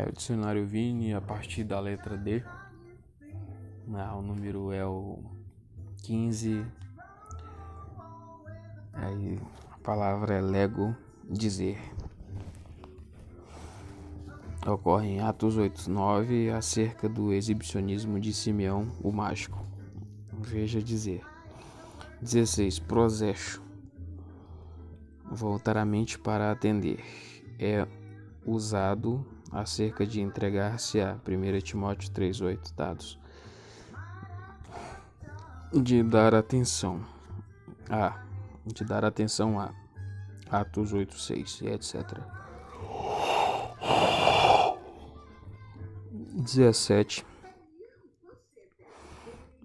O dicionário Vini, a partir da letra D. O número é o 15. Aí a palavra é lego, dizer. Ocorre em Atos 8:9 acerca do exibicionismo de Simeão, o mágico. Veja dizer. 16. Prosécio. Voltar a mente para atender. É usado acerca de entregar-se a 1 Timóteo 3:8 dados. De dar atenção a. Atos 8:6 e etc. 17.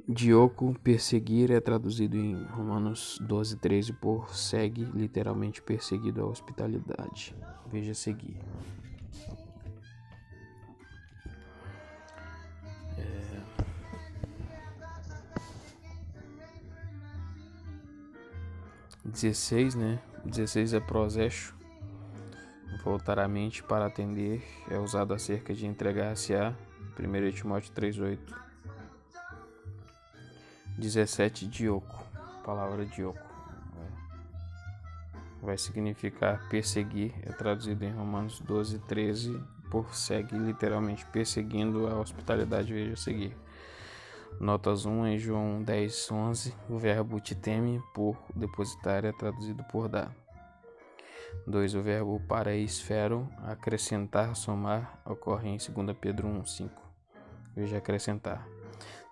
Dioco, perseguir, é traduzido em Romanos 12:13 por segue, literalmente perseguido a hospitalidade. Veja seguir. 16, 16 é prosécio. Voltar a mente para atender é usado acerca de entregar-se a 1 Timóteo 3:8. 17. Dioco. Palavra dioco. Vai significar perseguir. É traduzido em Romanos 12:13 por segue, literalmente perseguindo a hospitalidade. Veja seguir. Notas 1 em João 10:11. O verbo titeme, por depositar, é traduzido por dar. 2. O verbo paraesfero, acrescentar, somar, ocorre em 2 Pedro 1:5. Veja acrescentar.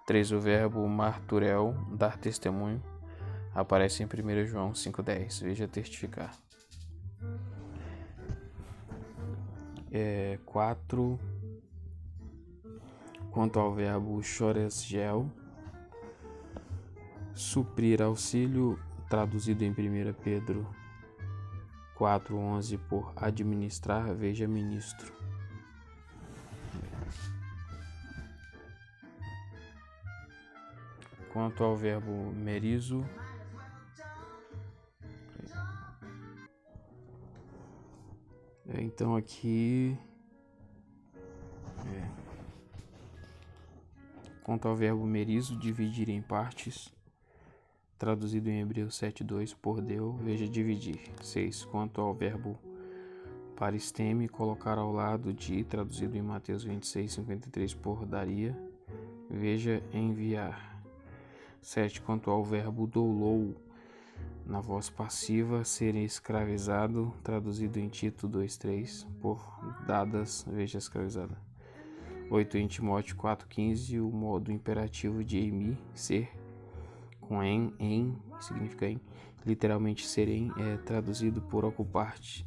3. O verbo marturel, dar testemunho, aparece em 1 João 5:10. Veja testificar. 4. Quanto ao verbo choresgel, suprir auxílio, traduzido em 1 Pedro 4:11 por administrar, veja ministro. Quanto ao verbo merizo, então aqui quanto ao verbo merizo, dividir em partes, traduzido em Hebreus 7:2 por deu, veja dividir. 6. Quanto ao verbo paristeme, colocar ao lado de, traduzido em Mateus 26:53 por daria, veja enviar. 7. Quanto ao verbo doulou, na voz passiva, ser escravizado, traduzido em Tito 2:3 por dadas, veja escravizada. 8. Em Timóteo 4:15, o modo imperativo de eimi, ser, com em, significa em, literalmente ser em, é traduzido por ocupar-te,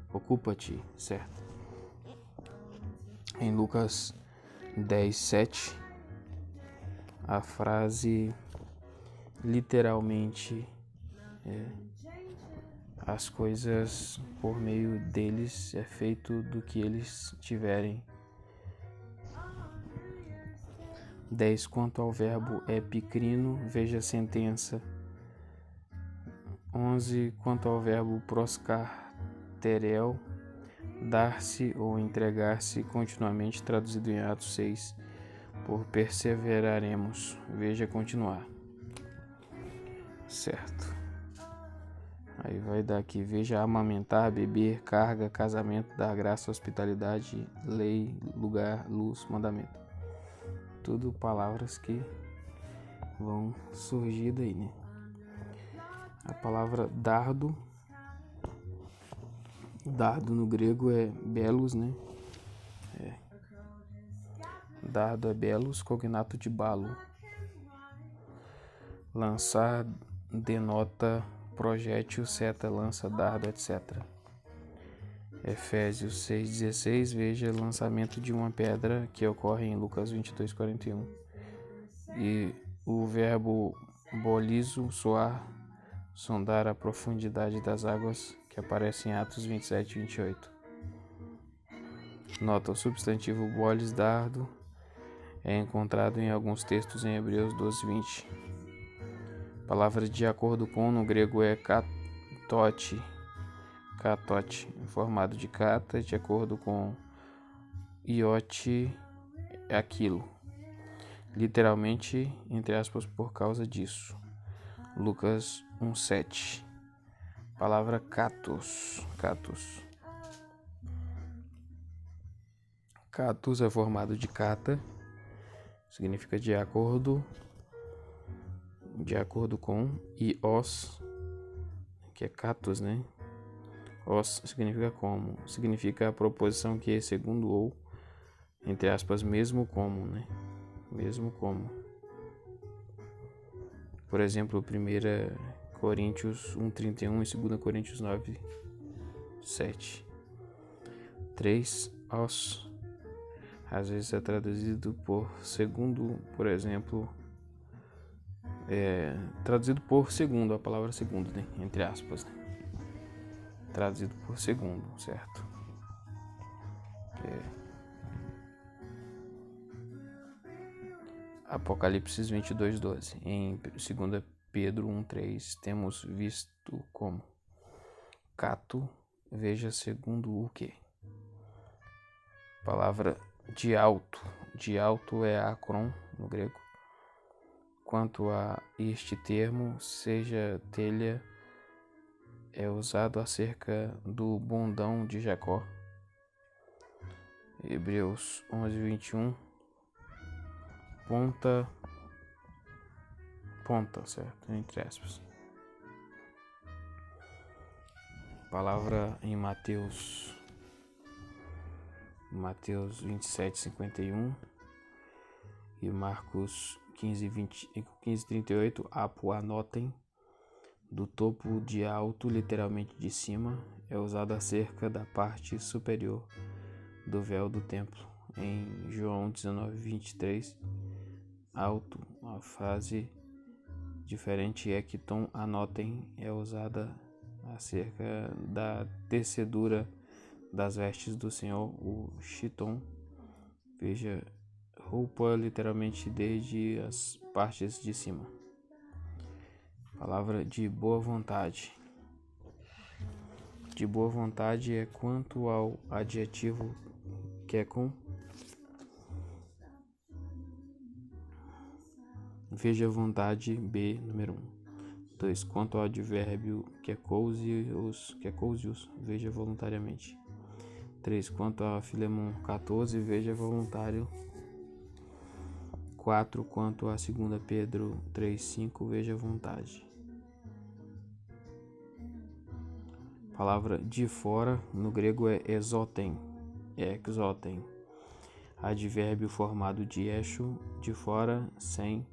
ocupa-te, certo? Em Lucas 10:7, a frase literalmente as coisas por meio deles é feito do que eles tiverem. 10. Quanto ao verbo epicrino, veja a sentença. 11. Quanto ao verbo proscarterel, dar-se ou entregar-se continuamente, traduzido em Atos 6, por perseveraremos. Veja continuar. Certo. Aí vai dar aqui, veja amamentar, beber, carga, casamento, dar graça, hospitalidade, lei, lugar, luz, mandamento. Tudo palavras que vão surgir daí, A palavra dardo no grego é belos, Dardo é belos, cognato de balo. Lançar denota projétil, seta, lança, dardo, etc. Efésios 6:16, veja lançamento de uma pedra, que ocorre em Lucas 22:41. E o verbo bolizo, soar, sondar a profundidade das águas, que aparece em Atos 27:28. Nota: o substantivo bolis, dardo, é encontrado em alguns textos em Hebreus 12:20. Palavra de acordo com, no grego é katote, formado de kata, de acordo com iote é aquilo. Literalmente, entre aspas, por causa disso. Lucas 1:7. Palavra catos. Catos é formado de cata, significa de acordo com, e os, que é catos, né? Os significa como, significa a proposição que é segundo ou, entre aspas, mesmo como, né? Mesmo como. Por exemplo, 1 Coríntios 1:31 e 2 Coríntios 9:7. 3 os, às vezes é traduzido por segundo, por exemplo, traduzido por segundo, a palavra segundo, né? Entre aspas, né? Traduzido por segundo, certo? Apocalipse 22:12. Em 2 Pedro 1:3 temos visto como cato, veja segundo o que? Palavra diauto. Diauto é acron no grego. Quanto a este termo, seja telha, é usado acerca do bondão de Jacó. Hebreus 11:21. Ponta, certo? Entre aspas. Palavra em Mateus 27:51 e Marcos 15:38. Anotem. Do topo de alto, literalmente de cima, é usado acerca da parte superior do véu do templo. Em João 19:23, alto, a frase diferente ekton, anotem, é usada acerca da tecedura das vestes do Senhor, o chiton. Veja, roupa, literalmente desde as partes de cima. Palavra de boa vontade. De boa vontade é quanto ao adjetivo kekon. Veja vontade B, número 1. 2. Quanto ao advérbio kekousios, veja voluntariamente. 3. Quanto a Filemon 14, veja voluntário. 4. Quanto a 2 Pedro 3:5, veja vontade. Palavra de fora, no grego é exoten. Advérbio formado de eixo, de fora, sem,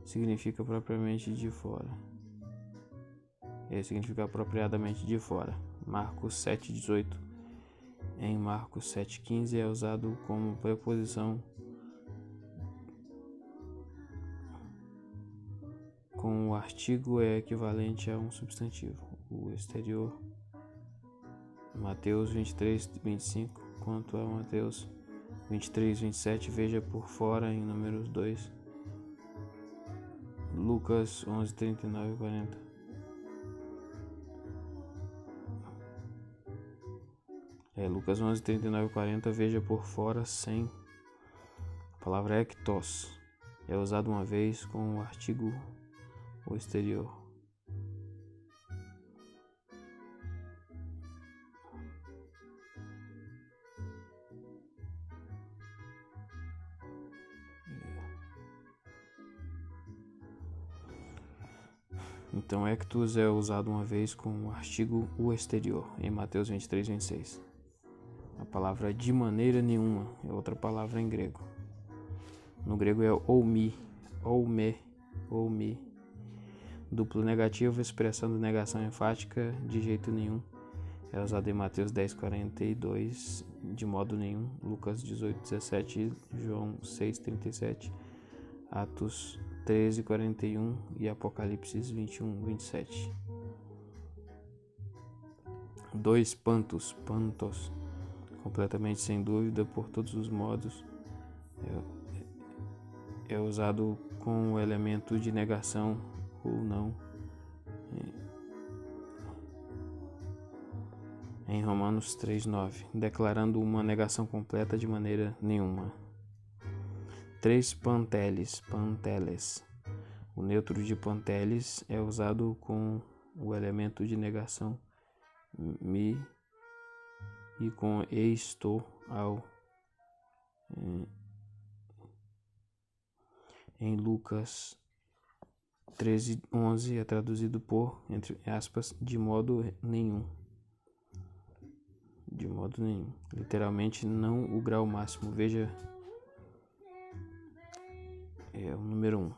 significa propriamente de fora. Significa apropriadamente de fora. Marcos 7:18. Em Marcos 7:15 é usado como preposição com o artigo é equivalente a um substantivo. O exterior. Mateus 23:25. Quanto a Mateus 23:27, veja por fora em Números 2. Lucas 11:39 e 40. Lucas 11:39 e 40, veja por fora sem. A palavra ektos é usada uma vez com o artigo o exterior. Então, ectus é usado uma vez com o artigo o exterior, em Mateus 23:26. A palavra de maneira nenhuma é outra palavra em grego. No grego é oumi, duplo negativo expressando negação enfática, de jeito nenhum. É usado em Mateus 10:42, de modo nenhum, Lucas 18:17, João 6:37, Atos 13:41 e Apocalipse 21:27. 2. Pantos, completamente sem dúvida, por todos os modos, é usado com o elemento de negação ou não. em Romanos 3:9, declarando uma negação completa de maneira nenhuma. 3 panteles. O neutro de panteles é usado com o elemento de negação mi e com estou ao. Em Lucas 13:11 é traduzido por, entre aspas, de modo nenhum. De modo nenhum. Literalmente, não o grau máximo. Veja, é o número 1.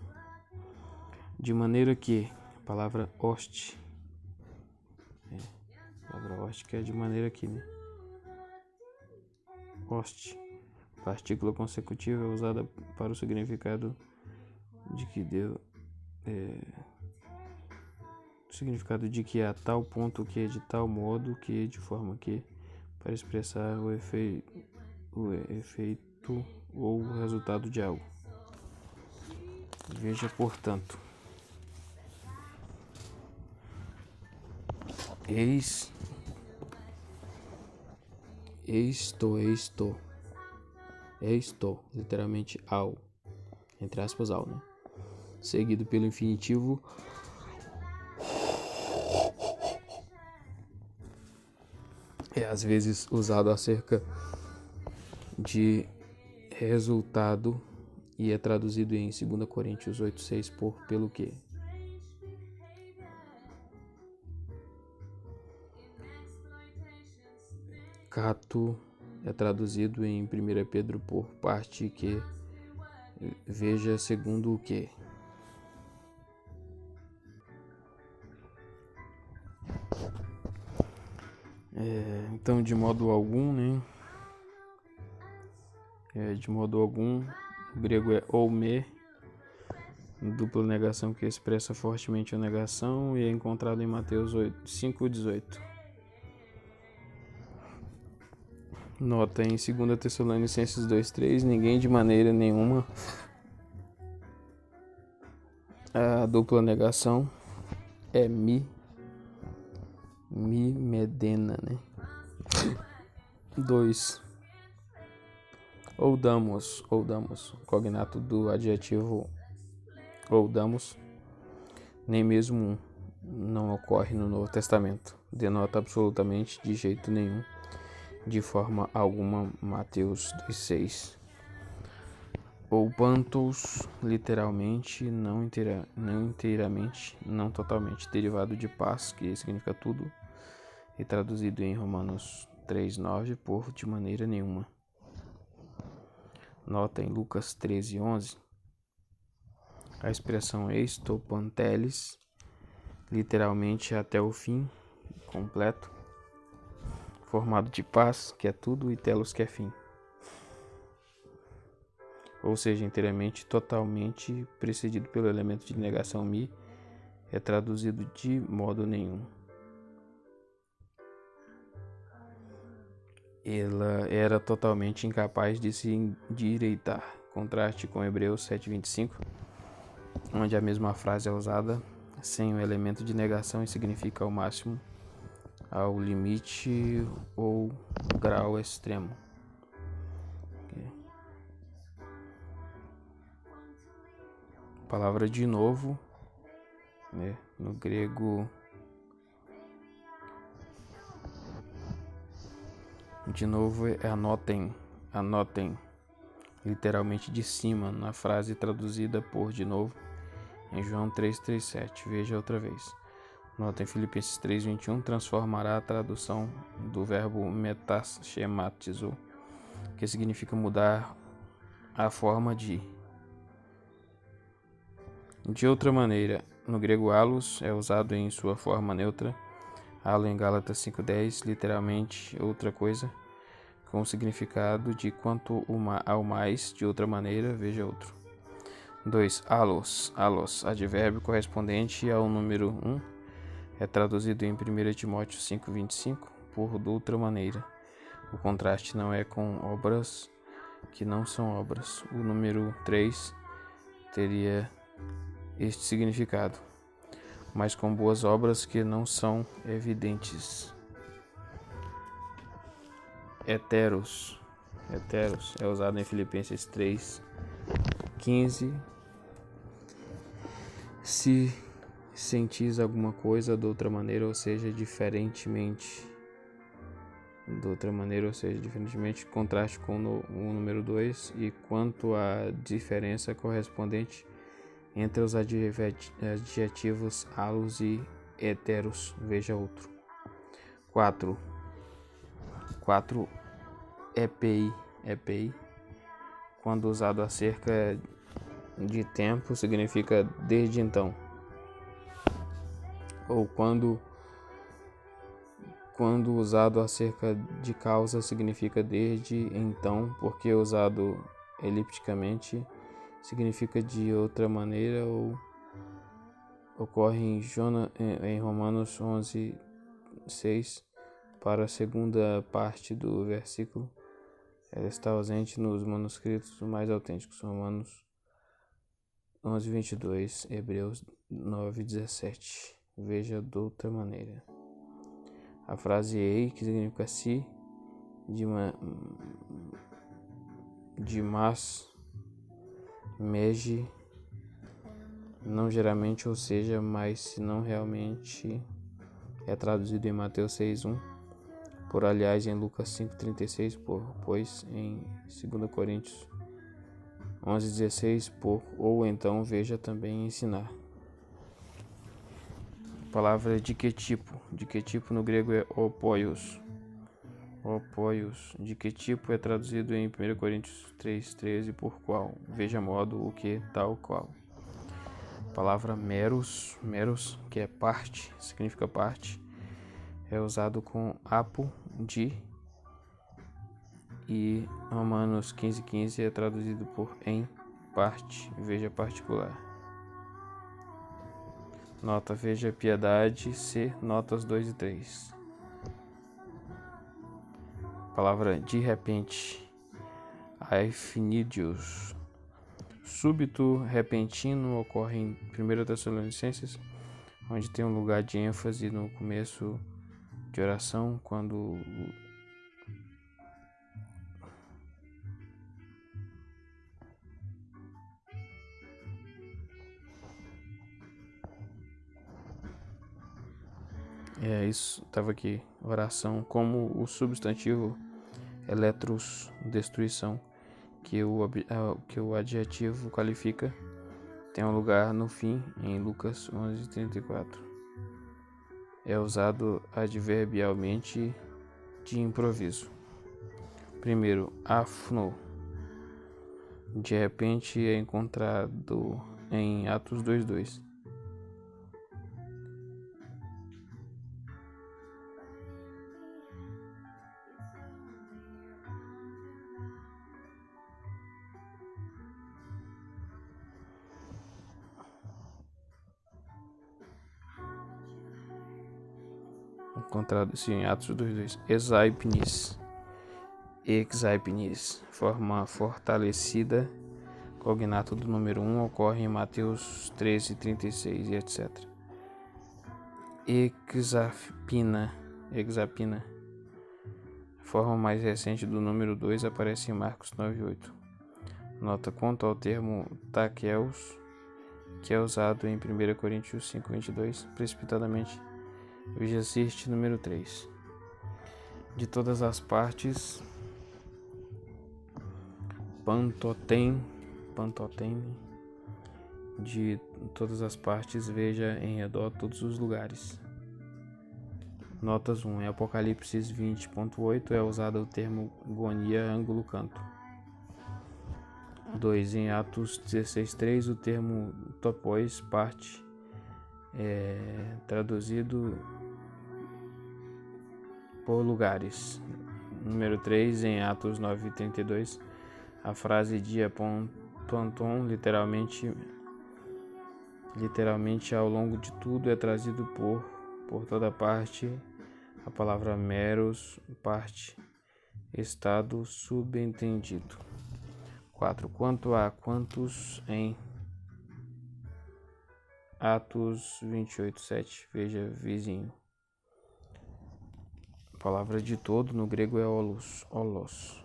De maneira que, a palavra hoste. A palavra hoste que é de maneira que, né? Hoste. Partícula consecutiva é usada para o significado de que deu. Significado de que a tal ponto que, de tal modo que, de forma que, para expressar o efeito ou o resultado de algo. Veja, portanto, estou, literalmente ao, entre aspas, ao, né? Seguido pelo infinitivo é às vezes usado acerca de resultado e é traduzido em 2 Coríntios 8:6 por pelo que. Cato é traduzido em 1 Pedro por parte que, veja segundo o que. Então, de modo algum, né? De modo algum, o grego é oume, dupla negação que expressa fortemente a negação e é encontrado em Mateus 5:18. Nota em 2 Tessalonicenses 2:3, ninguém de maneira nenhuma. A dupla negação é mi medena, né? 2. Ou damos, cognato do adjetivo ou damos, nem mesmo não ocorre no Novo Testamento. Denota absolutamente de jeito nenhum, de forma alguma, Mateus 2:6. Ou pantos, literalmente, não inteiramente, não totalmente, derivado de paz, que significa tudo, e traduzido em Romanos 3:9 por de maneira nenhuma. Nota em Lucas 13:11, a expressão estou panteles, literalmente até o fim, completo, formado de paz, que é tudo, e telos, que é fim. Ou seja, inteiramente, totalmente, precedido pelo elemento de negação mi, é traduzido de modo nenhum. Ela era totalmente incapaz de se endireitar. Contraste com Hebreus 7:25, onde a mesma frase é usada sem o elemento de negação e significa ao máximo, ao limite ou grau extremo. A palavra de novo, né, no grego, de novo é anotem, literalmente de cima, na frase traduzida por de novo em João 3:37. Veja outra vez. Nota em Filipenses 3:21, transformará a tradução do verbo metaschematizo, que significa mudar a forma de. De outra maneira, no grego halos é usado em sua forma neutra, halo em Gálatas 5:10, literalmente outra coisa, com o significado de quanto ao mais, de outra maneira, veja outro. 2. Halos, advérbio correspondente ao número 1, é traduzido em 1 Timóteo 5:25 por de outra maneira. O contraste não é com obras que não são obras. O número 3 teria este significado, mas com boas obras que não são evidentes. heteros é usado em Filipenses 3:15. Se sentis alguma coisa de outra maneira, ou seja, diferentemente, contraste com o número 2, e quanto à diferença correspondente entre os adjetivos halos e heteros, veja outro. 4. EPI, quando usado acerca de tempo, significa desde então. Ou quando usado acerca de causa, significa desde então, porque usado elipticamente significa de outra maneira, ou ocorre em Romanos 11:6, para a segunda parte do versículo. Ela está ausente nos manuscritos mais autênticos, Romanos 11:22, Hebreus 9:17. Veja de outra maneira. A frase ei, que significa se, de mas, mege, não geralmente, ou seja, mas se não realmente, é traduzido em Mateus 6:1, por aliás em Lucas 5:36, pois em 2 Coríntios 11:16, por ou então, veja também ensinar. A palavra de que tipo? De que tipo no grego é opoios. De que tipo é traduzido em 1 Coríntios 3:13, por qual? Veja modo, o que, tal qual. A palavra meros, que é parte, significa parte, é usado com apo, de, e Romanos 15:15 é traduzido por em parte, veja particular. Nota, veja piedade, C, notas 2 e 3. Palavra de repente, aifinidios. Súbito, repentino, ocorre em 1 Tessalonicenses, onde tem um lugar de ênfase no começo de oração, quando isso estava aqui, oração, como o substantivo eletros, destruição, que o adjetivo qualifica, tem um lugar no fim, em Lucas 11:34. É usado adverbialmente de improviso. Primeiro, afno, de repente, é encontrado em Atos 2:2. Encontrado sim, em Atos 2:2. Exaipnis, forma fortalecida, cognato do número 1, ocorre em Mateus 13:36 e etc. Exapina, forma mais recente do número 2, aparece em Marcos 9:8. Nota, quanto ao termo takeos, que é usado em 1 Coríntios 5:22, precipitadamente, veja Sirte número 3. De todas as partes, pantotene, de todas as partes, veja em redor todos os lugares. Notas 1. Em Apocalipse 20:8 é usado o termo gonia, ângulo, canto. 2. Em Atos 16:3 o termo topos, parte, é traduzido por lugares. Número 3. Em Atos 9:32 a frase dia ponton, literalmente ao longo de tudo, é trazido por toda parte. A palavra meros, parte, estado subentendido. 4. Quanto a quantos, em Atos 28:7, veja vizinho. A palavra de todo no grego é holos.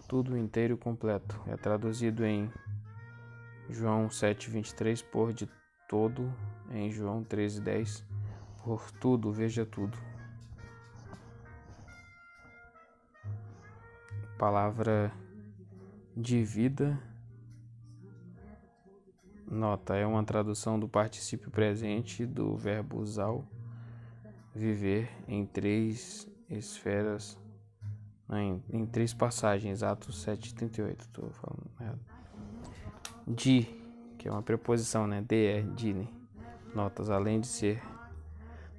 Tudo inteiro completo. É traduzido em João 7:23 por de todo, em João 13:10 por tudo, veja tudo. Palavra de vida. Nota, é uma tradução do particípio presente do verbo usar, viver, em três esferas, em três passagens, Atos 7:38, estou falando errado. De, que é uma preposição, né? De. Notas, além de ser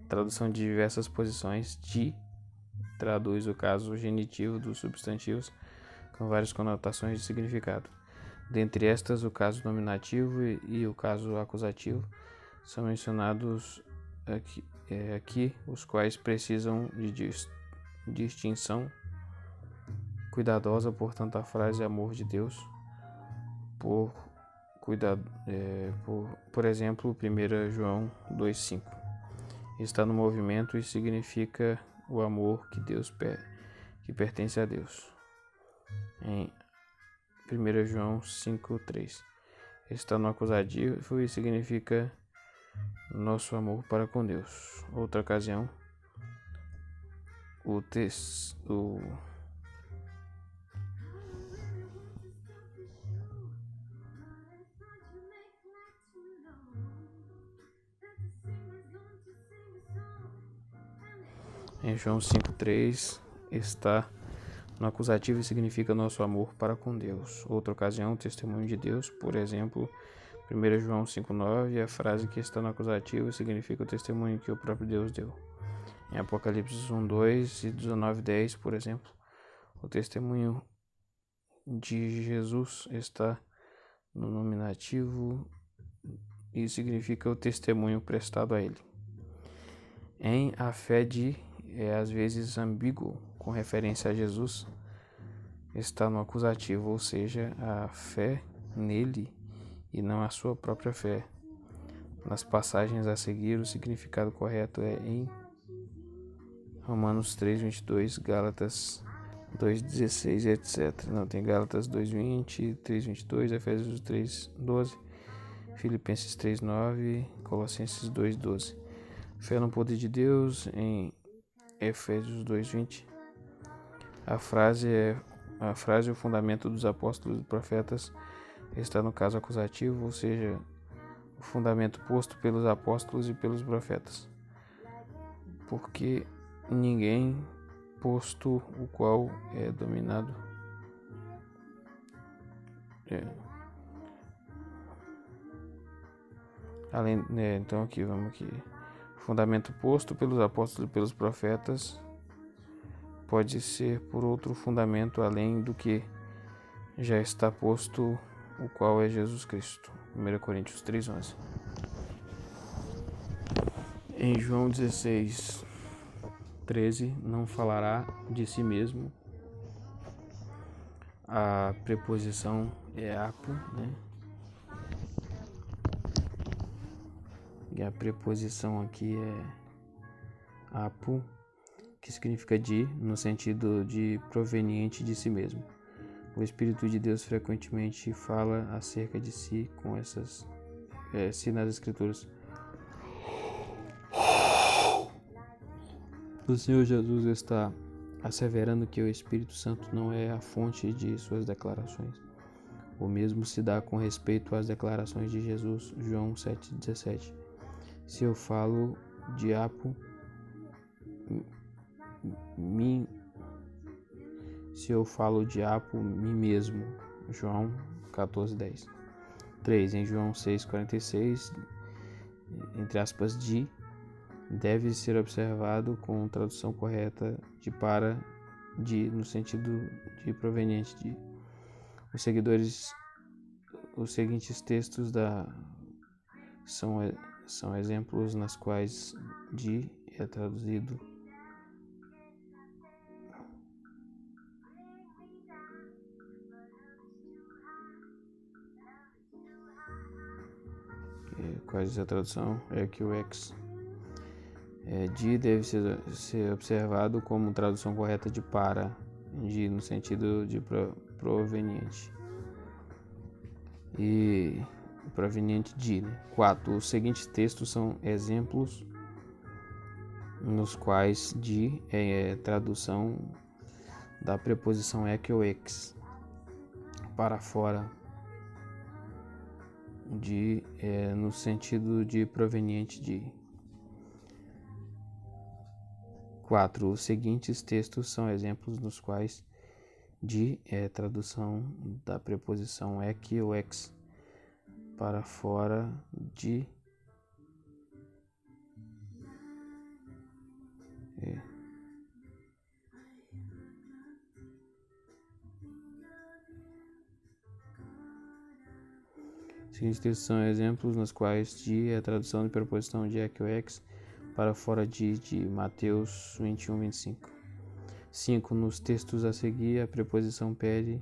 tradução de diversas posições, de traduz o caso genitivo dos substantivos com várias conotações de significado. Dentre estas, o caso nominativo e o caso acusativo são mencionados aqui, os quais precisam de distinção cuidadosa, portanto, a frase amor de Deus, por exemplo, 1 João 2,5, está no movimento e significa o amor que pertence a Deus. Em 1 João 5,3 está no acusativo e significa nosso amor para com Deus. Outra ocasião, em João 5,3 está no acusativo e significa nosso amor para com Deus. Outra ocasião, testemunho de Deus, por exemplo, 1 João 5,9, a frase que está no acusativo significa o testemunho que o próprio Deus deu. Em Apocalipse 1,2 e 19,10, por exemplo, o testemunho de Jesus está no nominativo e significa o testemunho prestado a ele. Em a fé de é às vezes ambíguo com referência a Jesus, está no acusativo, ou seja, a fé nele e não a sua própria fé. Nas passagens a seguir, o significado correto é em Romanos 3:22, Gálatas 2:16, etc. Não, tem Gálatas 2:20, 3:22, Efésios 3:12, Filipenses 3:9, Colossenses 2:12. Fé no poder de Deus em Efésios 2:20. A frase o fundamento dos apóstolos e profetas está no caso acusativo, ou seja, o fundamento posto pelos apóstolos e pelos profetas. Porque ninguém posto o qual é dominado. Então aqui, vamos aqui. Fundamento posto pelos apóstolos e pelos profetas pode ser por outro fundamento além do que já está posto, o qual é Jesus Cristo. 1 Coríntios 3:11. Em João 16:13, não falará de si mesmo. A preposição é apo, né? E a preposição aqui é apo, que significa de, no sentido de proveniente de si mesmo. O Espírito de Deus frequentemente fala acerca de si com essas si nas Escrituras. O Senhor Jesus está asseverando que o Espírito Santo não é a fonte de suas declarações. O mesmo se dá com respeito às declarações de Jesus, João 7,17. Se eu falo de apo, mim mesmo, João 14:10. 3. Em João 6,46, entre aspas, de, deve ser observado com tradução correta de para, de, no sentido de proveniente de. Os seguintes textos são exemplos nas quais de é traduzido quais a tradução é que o ex De deve ser observado como tradução correta de para, de no sentido de proveniente. E proveniente de, né? 4. Os seguintes textos são exemplos nos quais de é tradução da preposição ek ou ex, para fora, de no sentido de proveniente de. 4. Os seguintes textos são exemplos nos quais de é tradução da preposição ek ou ex, para fora de. Os seguintes textos são exemplos nos quais de é a tradução da preposição de ek ou ex, para fora de Mateus 21, 25. 5. Nos textos a seguir, a preposição pere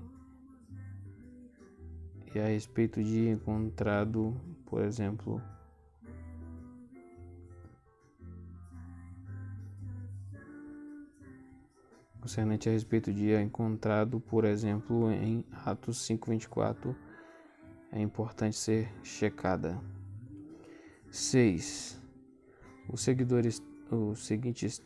e a respeito de encontrado, por exemplo, concernente a respeito de encontrado, por exemplo, em Atos 5:24, é importante ser checada. 6. Os seguintes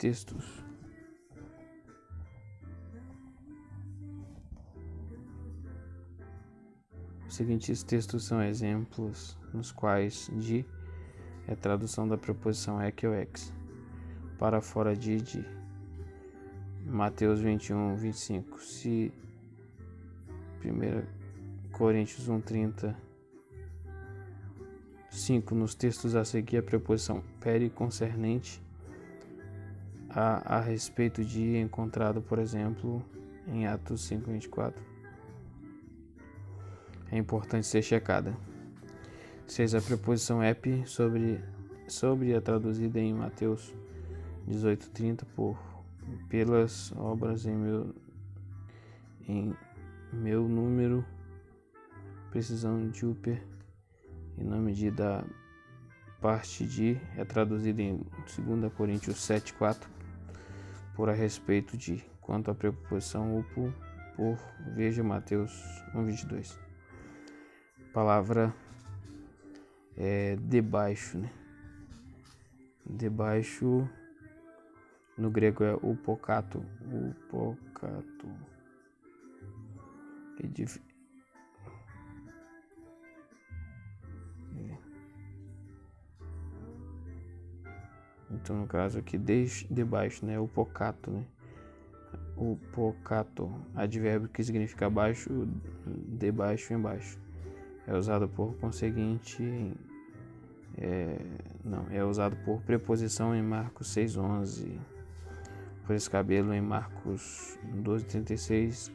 textos são exemplos nos quais de é a tradução da preposição ek ou ex, para fora de. Mateus 21, 25. Se 1 Coríntios 1:30. 5. Nos textos a seguir, a preposição pere concernente a respeito de encontrado, por exemplo, em Atos 5:24. É importante ser checada. 6. A preposição ep sobre a traduzida em Mateus 18:30 pelas obras em meu número, precisão de upper e nome de da parte de é traduzida em 2 Coríntios 7:4 por a respeito de. Quanto à preposição upo por, veja Mateus 1:22. Palavra debaixo, né? Debaixo no grego é upokato. Então, no caso aqui, debaixo, né? Upokato, né? Upokato, advérbio que significa abaixo, debaixo, embaixo. É usado por conseguinte é usado por preposição em Marcos 6:11, por escabelo em Marcos 12:36,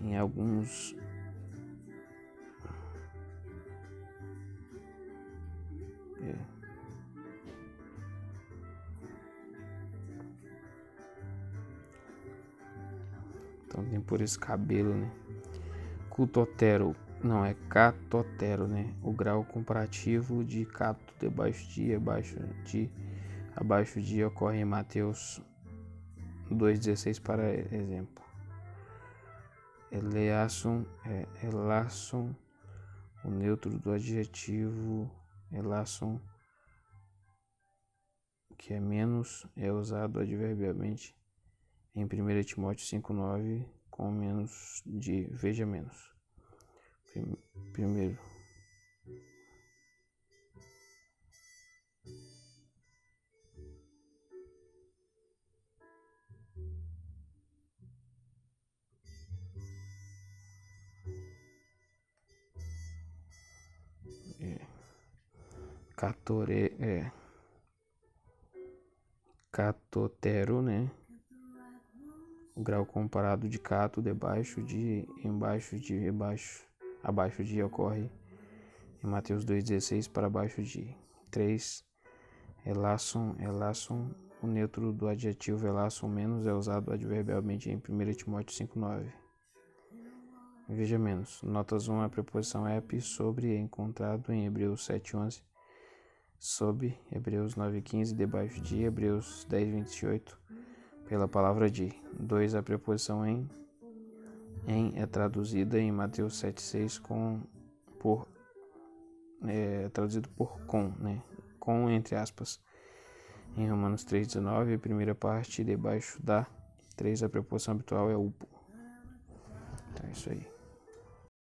em alguns então tem por escabelo, né? Cultotero, não, é catotero, né? O grau comparativo de cato, debaixo de, abaixo de ocorre em Mateus 2:16, para exemplo. Eleasson, o neutro do adjetivo elasson, que é menos, é usado adverbialmente em 1 Timóteo 5:9 com menos de, veja menos. Primeiro. Catotero, né? O grau comparado de cato, debaixo de, embaixo de, abaixo de ocorre em Mateus 2:16 para abaixo de. 3. Elasson, o neutro do adjetivo elasson menos é usado adverbialmente em 1 Timóteo 5:9. Veja menos. Notas 1. A preposição ep sobre encontrado em Hebreus 7:11 sob Hebreus 9:15, debaixo de Hebreus 10:28, pela palavra de. 2. A preposição em é traduzida em Mateus 7:6 traduzido por com, né? Com, entre aspas. Em Romanos 3:19, a primeira parte, debaixo da. 3. A preposição habitual é upo. Então é isso aí.